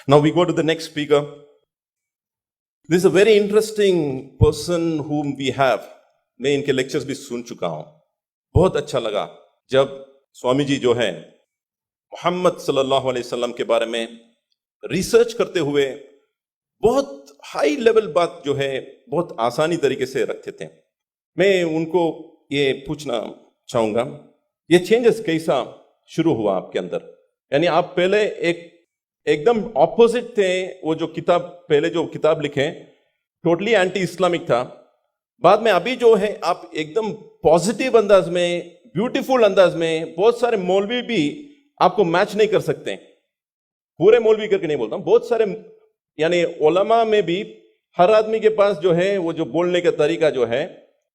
Now we go to the next speaker. This is a very interesting person whom we have. मैं इनके lectures भी सुन चुका हूं. बहुत अच्छा लगा जब स्वामी जी जो है मोहम्मद सल्लल्लाहु अलैहि वसल्लम के बारे में रिसर्च करते हुए बहुत हाई लेवल बात जो है बहुत आसानी तरीके से रखते थे. मैं उनको ये पूछना चाहूंगा, ये चेंजेस कैसा शुरू हुआ आपके अंदर? यानी आप पहले एकदम ऑपोजिट थे. वो जो किताब पहले जो किताब लिखे टोटली एंटी इस्लामिक था. बाद में अभी जो है आप एकदम पॉजिटिव अंदाज में, ब्यूटीफुल अंदाज में, बहुत सारे मौलवी भी आपको मैच नहीं कर सकते. पूरे मौलवी करके नहीं बोलता, बहुत सारे यानी उलमा में भी हर आदमी के पास जो है वो जो बोलने का तरीका जो है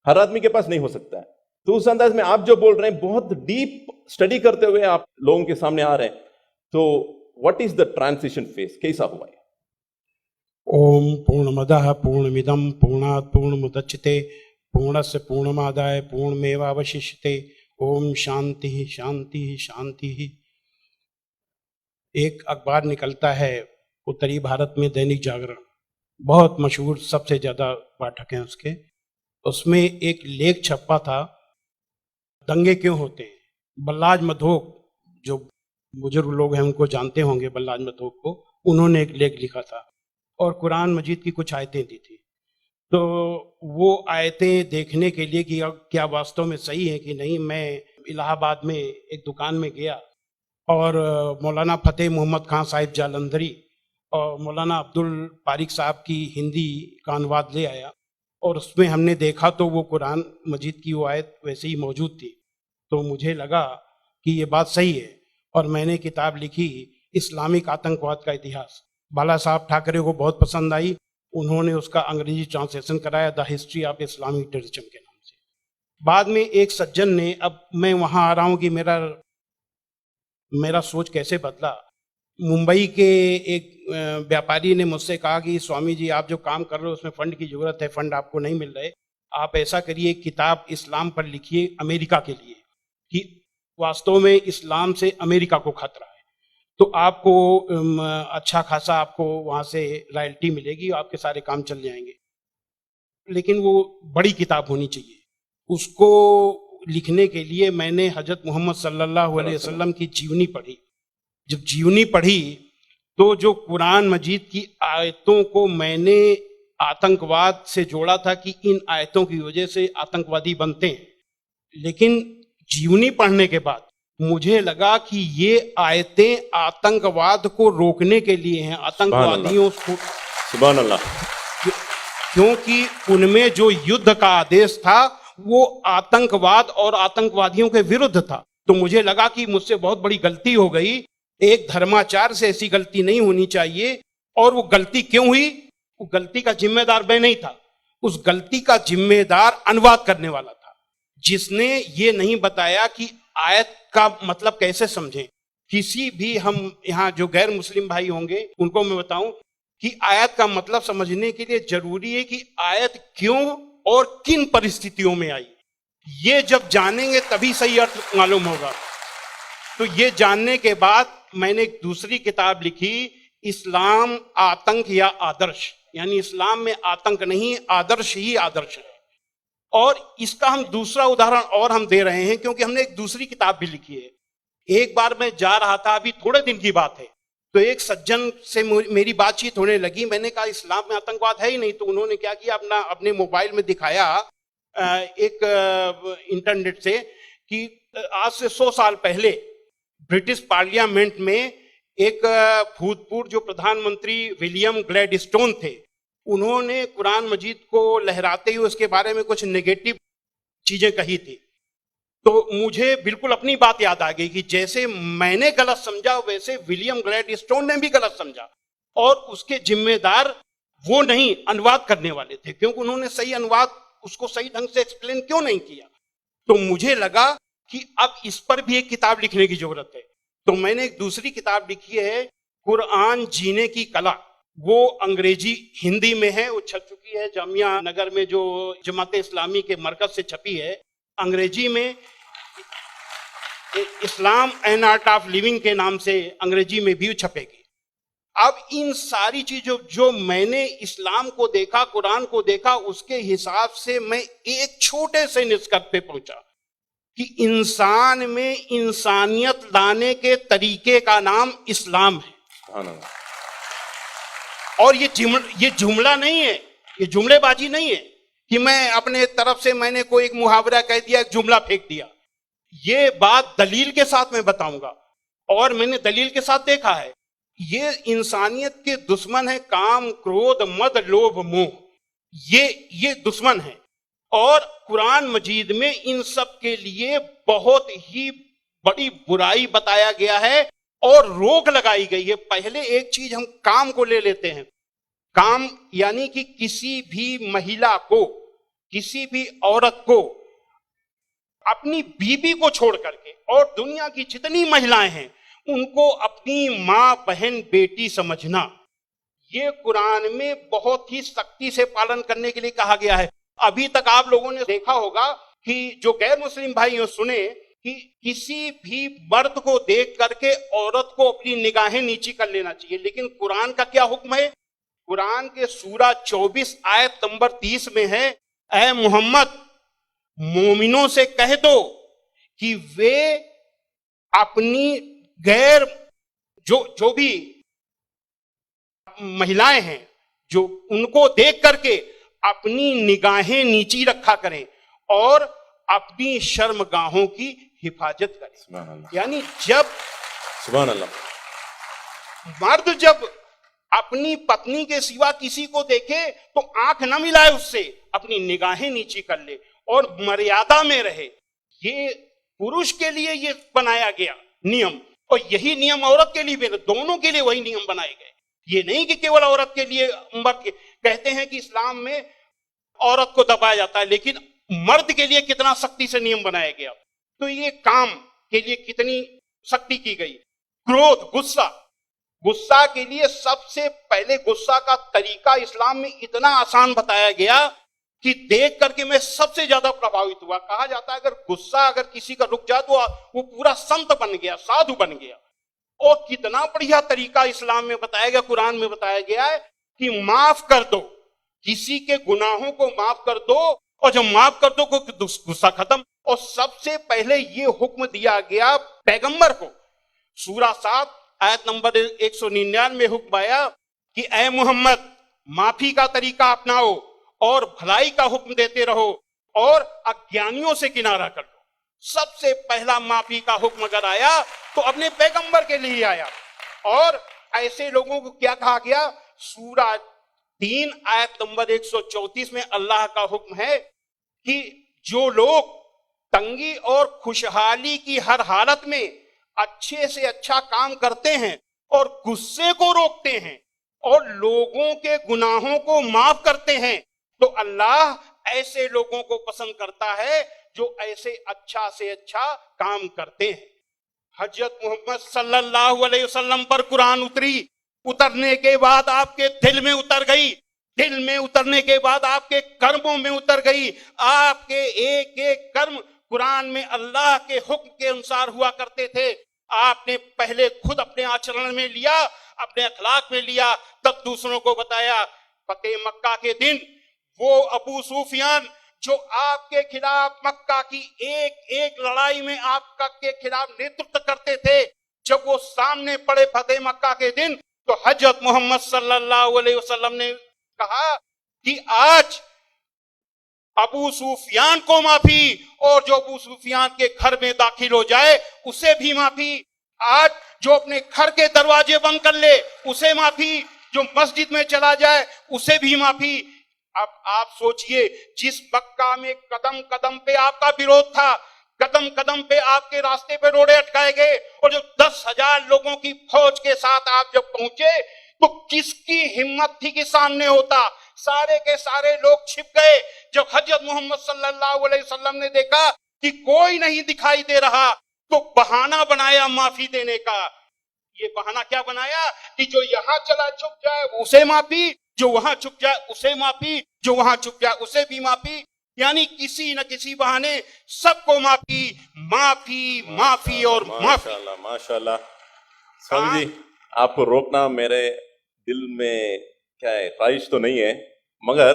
हर आदमी के पास नहीं हो सकता है. तो उस अंदाज में आप जो बोल रहे हैं बहुत डीप स्टडी करते हुए आप लोगों के सामने आ रहे हैं. तो what is the transition phase, कैसा हुआ है? ओम पूर्णमदः पूर्णमिदं पूर्णात् पूर्णमुदच्यते पूर्णस्य पूर्णमादाय पूर्णमेवावशिष्यते. ओम शांति शांति शांति. एक अखबार निकलता है उत्तरी भारत में, दैनिक जागरण, बहुत मशहूर, सबसे ज्यादा पाठक हैं उसके. उसमें एक लेख छपा था, दंगे क्यों होते हैं. बल्लाज मधोक, जो बुजुर्ग लोग हैं उनको जानते होंगे बल्लाज मधोक को, उन्होंने एक लेख लिखा था और कुरान मजीद की कुछ आयतें दी थी. तो वो आयतें देखने के लिए कि क्या वास्तव में सही है कि नहीं, मैं इलाहाबाद में एक दुकान में गया और मौलाना फतेह मोहम्मद खान साहिब जालंधरी और मौलाना अब्दुल पारिक साहब की हिंदी का अनुवाद ले आया और उसमें हमने देखा तो वो कुरान मजीद की वो आयत वैसे ही मौजूद थी. तो मुझे लगा कि ये बात सही है और मैंने किताब लिखी, इस्लामिक आतंकवाद का इतिहास. बाला साहब ठाकरे को बहुत पसंद आई, उन्होंने उसका अंग्रेजी ट्रांसलेशन कराया, the history of Islamic terrorism के नाम से. बाद में एक सज्जन ने, अब मैं वहां आ रहा हूं कि मेरा सोच कैसे बदला. मुंबई के एक व्यापारी ने मुझसे कहा कि स्वामी जी आप जो काम कर रहे हो उसमें फंड की जरूरत है, फंड आपको नहीं मिल रहे, आप ऐसा करिए किताब इस्लाम पर लिखिए अमेरिका के लिए कि वास्तव में इस्लाम से अमेरिका को खतरा है, तो आपको अच्छा खासा आपको वहां से रॉयल्टी मिलेगी और आपके सारे काम चल जाएंगे. लेकिन वो बड़ी किताब होनी चाहिए. उसको लिखने के लिए मैंने हजरत मोहम्मद सल्लल्लाहु अलैहि वसल्लम की जीवनी पढ़ी. जब जीवनी पढ़ी तो जो कुरान मजीद की आयतों को मैंने आतंकवाद से जोड़ा था कि इन आयतों की वजह से आतंकवादी बनते हैं, लेकिन जीवनी पढ़ने के बाद मुझे लगा कि ये आयतें आतंकवाद को रोकने के लिए हैं, आतंकवादियों को. सुभान अल्लाह. क्योंकि उनमें जो युद्ध का आदेश था वो आतंकवाद और आतंकवादियों के विरुद्ध था. तो मुझे लगा कि मुझसे बहुत बड़ी गलती हो गई, एक धर्माचार्य से ऐसी गलती नहीं होनी चाहिए. और वो गलती क्यों हुई? वो गलती का जिम्मेदार मैं नहीं था, उस गलती का जिम्मेदार अनुवाद करने वाला था, जिसने ये नहीं बताया कि आयत का मतलब कैसे समझें. किसी भी, हम यहाँ जो गैर मुस्लिम भाई होंगे उनको मैं बताऊं कि आयत का मतलब समझने के लिए जरूरी है कि आयत क्यों और किन परिस्थितियों में आई. ये जब जानेंगे तभी सही अर्थ मालूम होगा. तो ये जानने के बाद मैंने एक दूसरी किताब लिखी, इस्लाम आतंक या आदर्श. यानी इस्लाम में आतंक नहीं, आदर्श ही आदर्श है. और इसका हम दूसरा उदाहरण और हम दे रहे हैं क्योंकि हमने एक दूसरी किताब भी लिखी है. एक बार मैं जा रहा था, अभी थोड़े दिन की बात है, तो एक सज्जन से मेरी बातचीत होने लगी. मैंने कहा इस्लाम में आतंकवाद है ही नहीं. तो उन्होंने क्या किया, अपने मोबाइल में दिखाया एक इंटरनेट से कि आज से 100 साल पहले ब्रिटिश पार्लियामेंट में एक भूतपूर्व जो प्रधानमंत्री विलियम ग्लैडस्टोन थे, उन्होंने कुरान मजीद को लहराते हुए उसके बारे में कुछ नेगेटिव चीजें कही थी. तो मुझे बिल्कुल अपनी बात याद आ गई कि जैसे मैंने गलत समझा वैसे विलियम ग्लैडस्टोन ने भी गलत समझा, और उसके जिम्मेदार वो नहीं, अनुवाद करने वाले थे, क्योंकि उन्होंने सही अनुवाद उसको सही ढंग से एक्सप्लेन क्यों नहीं किया. तो मुझे लगा कि अब इस पर भी एक किताब लिखने की जरूरत है. तो मैंने एक दूसरी किताब लिखी है, कुरान जीने की कला. वो अंग्रेजी हिंदी में है, वो छप चुकी है जामिया नगर में, जो जमात इस्लामी के मरकज से छपी है. अंग्रेजी में इस्लाम एन आर्ट ऑफ लिविंग के नाम से अंग्रेजी में भी छपेगी. अब इन सारी चीजों जो मैंने इस्लाम को देखा, कुरान को देखा, उसके हिसाब से मैं एक छोटे से निष्कर्ष पे पहुंचा कि इंसान में इंसानियत लाने के तरीके का नाम इस्लाम है। सुभान अल्लाह। और ये जुमला नहीं है, ये जुमलेबाजी नहीं है कि मैं अपने तरफ से मैंने कोई एक मुहावरा कह दिया, एक जुमला फेंक दिया। ये बात दलील के साथ मैं बताऊंगा और मैंने दलील के साथ देखा है। ये इंसानियत के दुश्मन है काम, क्रोध, मद, लोभ, मोह। ये दुश्मन है और कुरान मजीद में इन सब के लिए बहुत ही बड़ी बुराई बताया गया है और रोक लगाई गई है। पहले एक चीज हम काम को ले लेते हैं। काम यानी कि किसी भी महिला को, किसी भी औरत को अपनी बीबी को छोड़ करके और दुनिया की जितनी महिलाएं हैं उनको अपनी मां, बहन, बेटी समझना, ये कुरान में बहुत ही सख्ती से पालन करने के लिए कहा गया है। अभी तक आप लोगों ने देखा होगा कि जो गैर मुस्लिम भाई हो सुने कि किसी भी मर्द को देख करके औरत को अपनी निगाहें नीची कर लेना चाहिए, लेकिन कुरान का क्या हुक्म है? कुरान के सूरा 24 आयत नंबर 30 में है, ऐ मोहम्मद मोमिनों से कह दो कि वे अपनी गैर जो भी महिलाएं हैं जो उनको देख करके अपनी निगाहें नीची रखा करें और अपनी शर्मगाहों की हिफाजत करें। सुभान अल्लाह। यानी जब सुभान अल्लाह। मर्द जब अपनी पत्नी के सिवा किसी को देखे तो आंख न मिलाए उससे, अपनी निगाहें नीची कर ले और मर्यादा में रहे। ये पुरुष के लिए ये बनाया गया नियम और यही नियम औरत के लिए भी, दोनों के लिए वही नियम बनाए गए। ये नहीं कि केवल औरत के लिए। मर्द कहते हैं कि इस्लाम में औरत को दबाया जाता है, लेकिन मर्द के लिए कितना सख्ती से नियम बनाया गया। तो ये काम के लिए कितनी सख्ती की गई। क्रोध, गुस्सा के लिए सबसे पहले गुस्सा का तरीका इस्लाम में इतना आसान बताया गया कि देख करके मैं सबसे ज्यादा प्रभावित हुआ। कहा जाता है अगर गुस्सा अगर किसी का रुक जाए तो वो पूरा संत बन गया, साधु बन गया। और कितना बढ़िया तरीका इस्लाम में बताया गया, कुरान में बताया गया है कि माफ कर दो, किसी के गुनाहों को माफ कर दो और जब माफ कर दो गुस्सा खत्म। और सबसे पहले ये हुक्म दिया गया पैगंबर को। सूरा 7 आयत नंबर 199 में हुक्म आया कि ऐ मोहम्मद माफी का तरीका अपनाओ और भलाई का हुक्म देते रहो और अज्ञानियों से किनारा कर लो। सबसे पहला माफी का हुक्म अगर आया तो अपने पैगंबर के लिए आया। और ऐसे लोगों को क्या कहा गया? सूरा 3 आयत नंबर 134 में अल्लाह का हुक्म है कि जो लोग तंगी और खुशहाली की हर हालत में अच्छे से अच्छा काम करते हैं और गुस्से को रोकते हैं और लोगों के गुनाहों को माफ करते हैं तो अल्लाह ऐसे लोगों को पसंद करता है जो ऐसे अच्छा से अच्छा काम करते हैं। हजरत मोहम्मद सल्लल्लाहु अलैहि वसल्लम पर कुरान उतरने के बाद आपके दिल में उतर गई, दिल में उतरने के बाद आपके कर्मों में उतर गई। आपके एक एक कर्म कुरान में अल्लाह के हुक्म के अनुसार हुआ करते थे। आपने पहले खुद अपने आचरण में लिया, अपने अखलाक में लिया, तब दूसरों को बताया। फतेह मक्का के दिन वो अबू सुफियान जो आपके खिलाफ मक्का की एक एक लड़ाई में आपका के खिलाफ नेतृत्व करते थे, जब वो सामने पड़े फतेह मक्का के दिन तो हजरत मोहम्मद सल्लल्लाहु अलैहि वसल्लम ने कहा कि आज अबू सुफियान को माफी और जो अबू सुफियान के घर में दाखिल हो जाए उसे भी माफी। आज जो अपने घर के दरवाजे बंद कर ले उसे माफी, जो मस्जिद में चला जाए उसे भी माफी। अब आप सोचिए, जिस मक्का में कदम कदम पे आपका विरोध था, कदम कदम पे आपके रास्ते पे रोड़े अटकाए गए और जो 10,000 लोगों की फौज के साथ आप जब पहुंचे तो किसकी हिम्मत थी कि सामने होता? सारे के सारे लोग छिप गए। जब हजरत मोहम्मद सल्लल्लाहु अलैहि वसल्लम ने देखा कि कोई नहीं दिखाई दे रहा तो बहाना बनाया माफी देने का। ये बहाना क्या बनाया कि जो यहां चला छुप जाए उसे माफी, जो वहां छुप जाए उसे माफी, जो वहां छुप जाए उसे भी माफी। यानी किसी न किसी बहाने सबको माफी, माफी, माफी और माफी। माशाल्लाह, माशाल्लाह। स्वामी जी, आपको रोकना मेरे दिल में क्या है, ख्वाहिश तो नहीं है, मगर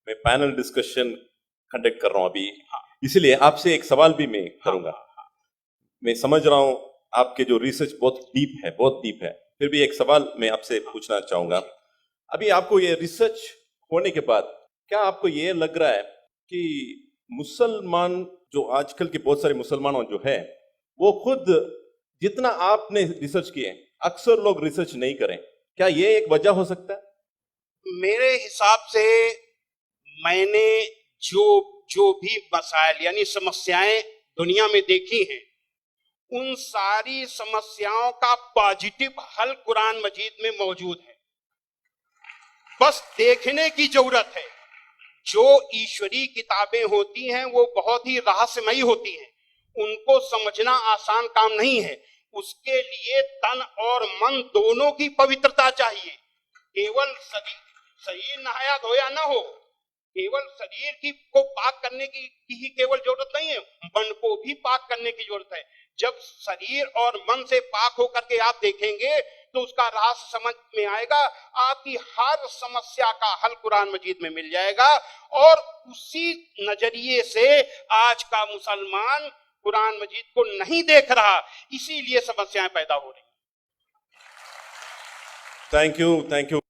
मैं पैनल डिस्कशन कंडक्ट कर रहा हूं अभी, इसलिए आपसे एक सवाल भी मैं करूंगा। मैं समझ रहा हूं आपके जो रिसर्च बहुत डीप है, बहुत डीप है, फिर भी एक सवाल मैं आपसे पूछना चाहूंगा। अभी आपको ये रिसर्च होने के बाद क्या आपको ये लग रहा है कि मुसलमान जो आजकल के बहुत सारे मुसलमान जो है वो खुद जितना आपने रिसर्च किए अक्सर लोग रिसर्च नहीं करें, क्या ये एक वजह हो सकता है? मेरे हिसाब से मैंने जो जो भी मसाइल यानी समस्याएं दुनिया में देखी हैं, उन सारी समस्याओं का पॉजिटिव हल कुरान मजीद में मौजूद है। बस देखने की जरूरत है। जो ईश्वरी किताबें होती हैं वो बहुत ही रहस्यमयी होती हैं, उनको समझना आसान काम नहीं है। उसके लिए तन और मन दोनों की पवित्रता चाहिए। केवल शरीर नहाया धोया ना हो, केवल शरीर की को पाक करने की ही केवल जरूरत नहीं है, मन को भी पाक करने की जरूरत है। जब शरीर और मन से पाक होकर के आप देखेंगे तो उसका रहस्य समझ में आएगा। आपकी हर समस्या का हल कुरान मजीद में मिल जाएगा। और उसी नजरिए से आज का मुसलमान कुरान मजीद को नहीं देख रहा, इसीलिए समस्याएं पैदा हो रही। Thank you, thank you.